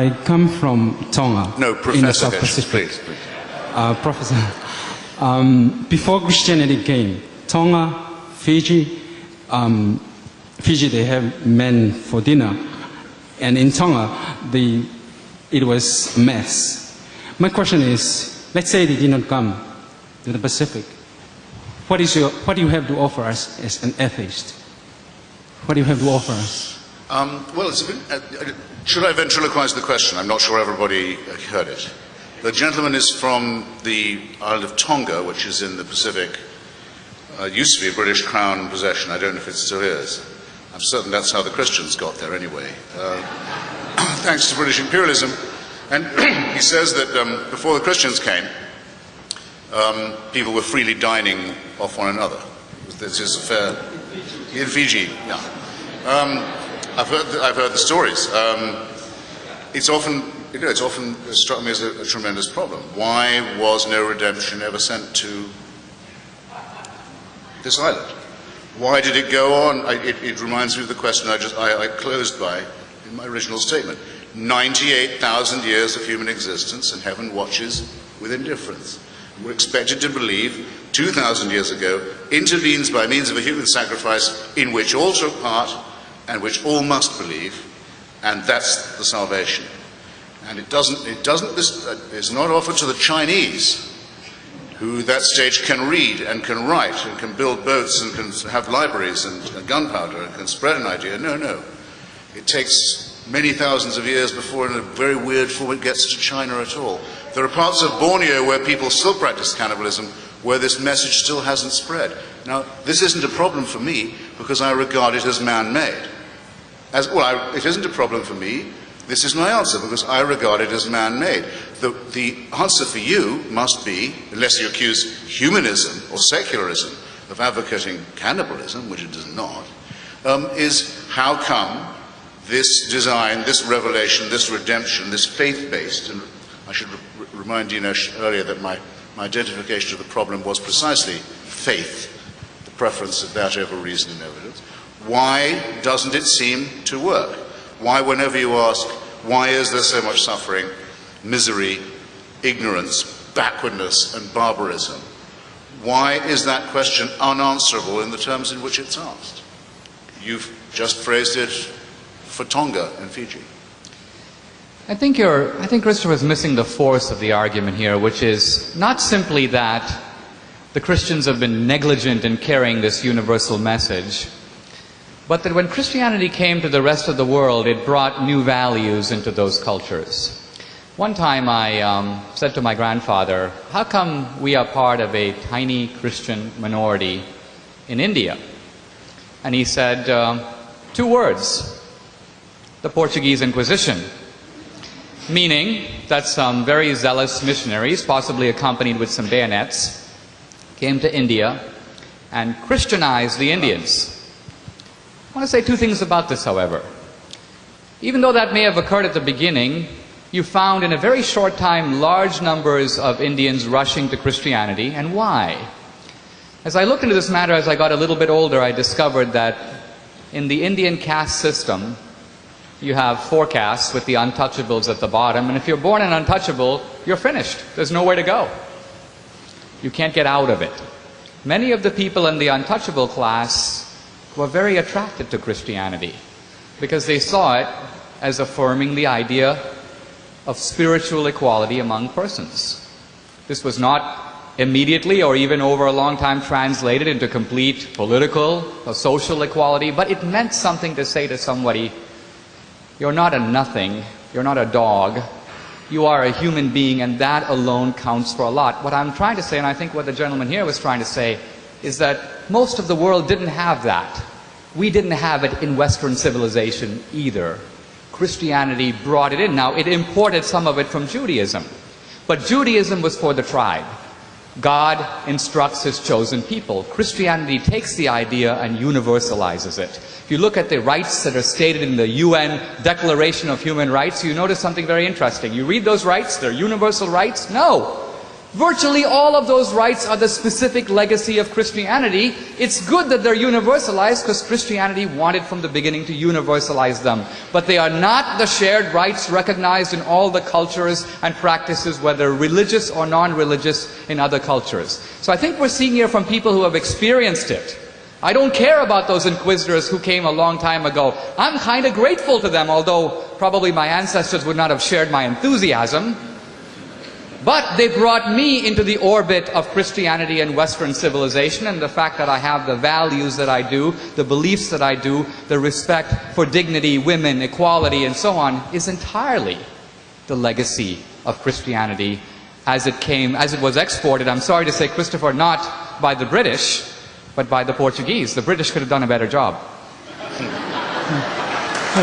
I come from Tonga. No, in the Professor South Hitchens, Pacific. please. Professor, before Christianity came, Tonga, Fiji, they have men for dinner, and in Tonga, it was a mess. My question is, let's say they did not come to the Pacific. What do you have to offer us as an atheist? What do you have to offer us? Well, should I ventriloquize the question? I'm not sure everybody heard it. The gentleman is from the island of Tonga, which is in the Pacific. Used to be a British Crown possession. I don't know if it still is. I'm certain that's how the Christians got there anyway, thanks to British imperialism. And he says that before the Christians came, people were freely dining off one another. This is a fair... In Fiji, yeah. I've heard the stories. It's often struck me as a tremendous problem. Why was no redemption ever sent to this island? Why did it go on? It reminds me of the question I closed by in my original statement. 98,000 years of human existence, and heaven watches with indifference. We're expected to believe 2,000 years ago intervenes by means of a human sacrifice in which all took part and which all must believe, and that's the salvation. And it's not offered to the Chinese, who at that stage can read and can write and can build boats and can have libraries and gunpowder and can spread an idea. No. It takes many thousands of years before, in a very weird form, it gets to China at all. There are parts of Borneo where people still practice cannibalism, where this message still hasn't spread. Now, this isn't a problem for me because I regard it as man-made. It isn't a problem for me. This is my answer because I regard it as man-made. The answer for you must be, unless you accuse humanism or secularism of advocating cannibalism, which it does not, is how come this design, this revelation, this redemption, this faith-based, and I should remind Dinesh earlier that my identification of the problem was precisely faith, the preference of that over reason and evidence. Why doesn't it seem to work? Why, whenever you ask, why is there so much suffering, misery, ignorance, backwardness, and barbarism? Why is that question unanswerable in the terms in which it's asked? You've just phrased it for Tonga and Fiji. I think Christopher is missing the force of the argument here, which is not simply that the Christians have been negligent in carrying this universal message, but that when Christianity came to the rest of the world, it brought new values into those cultures. One time I said to my grandfather, how come we are part of a tiny Christian minority in India? And he said, 2 words, the Portuguese Inquisition. Meaning that some very zealous missionaries, possibly accompanied with some bayonets, came to India and Christianized the Indians. I want to say 2 things about this, however. Even though that may have occurred at the beginning, you found in a very short time large numbers of Indians rushing to Christianity. And why? As I looked into this matter as I got a little bit older, I discovered that in the Indian caste system, you have 4 castes with the untouchables at the bottom, and if you're born an untouchable, you're finished. There's nowhere to go. You can't get out of it. Many of the people in the untouchable class were very attracted to Christianity because they saw it as affirming the idea of spiritual equality among persons. This was not immediately or even over a long time translated into complete political or social equality, but it meant something to say to somebody, you're not a nothing, you're not a dog, you are a human being, and that alone counts for a lot. What I'm trying to say, and I think what the gentleman here was trying to say, is that most of the world didn't have that. We didn't have it in Western civilization either. Christianity brought it in. Now, it imported some of it from Judaism, but Judaism was for the tribe. God instructs His chosen people. Christianity takes the idea and universalizes it. If you look at the rights that are stated in the UN Declaration of Human Rights, you notice something very interesting. You read those rights, they're universal rights? No. Virtually all of those rights are the specific legacy of Christianity. It's good that they're universalized because Christianity wanted from the beginning to universalize them. But they are not the shared rights recognized in all the cultures and practices, whether religious or non-religious, in other cultures. So I think we're seeing here from people who have experienced it. I don't care about those inquisitors who came a long time ago. I'm kind of grateful to them, although probably my ancestors would not have shared my enthusiasm. But they brought me into the orbit of Christianity and Western civilization, and the fact that I have the values that I do, the beliefs that I do, the respect for dignity, women, equality, and so on, is entirely the legacy of Christianity as it was exported, I'm sorry to say, Christopher, not by the British, but by the Portuguese. The British could have done a better job.